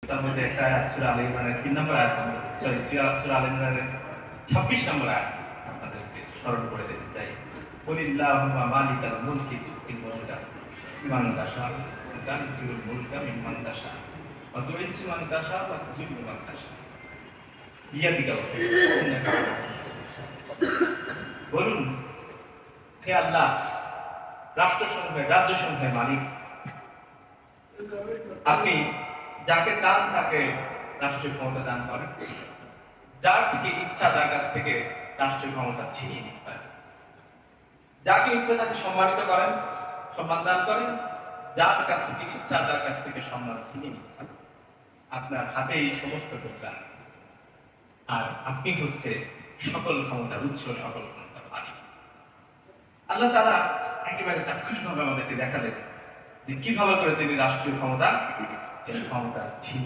তার মধ্যে একটা আয়াত সূরা আলে ইমরানের 3 নম্বর আয়াত, সরি সূরা আলে ইমরানের 26 নম্বর আয়াত আপনাদেরকে স্মরণ করে দিতে চাই। কুলিল্লাহুম্মা মালিকাল মুলকি তুতিল মুলকা মান তাশা ওয়া তানজিউল মুলকা মিম্মান তাশা ওয়া তুইজ্জু মান তাশা ওয়া তুযিল্লু মান তাশা বিয়াদিকা। বলুন, হে আল্লাহ, রাষ্ট্রসমূহের রাজ্যসমূহের মালিক, আপনি যাকে চান তাকে রাষ্ট্রীয় ক্ষমতা দান করেন, যার থেকে ইচ্ছা তার কাছ থেকে রাষ্ট্রীয় ক্ষমতা ছিনিয়ে নিতে পারেন, যাকে ইচ্ছা তাকে সম্মানিত করেন, সম্মান দান করেন, যার কাছ থেকে ইচ্ছা তার কাছ থেকে সম্মান ছিনিয়ে নিতে পারেন। আপনার হাতে এই সমস্ত কল্যাণ, আর আপনি হচ্ছে সকল ক্ষমতার উৎস, সকল ক্ষমতার মালিক। আল্লাহ তাআলা একেবারে চাক্ষুষভাবে আমাদেরকে দেখালেন যে কিভাবে করে তিনি রাষ্ট্রীয় ক্ষমতা ছিনিয়ে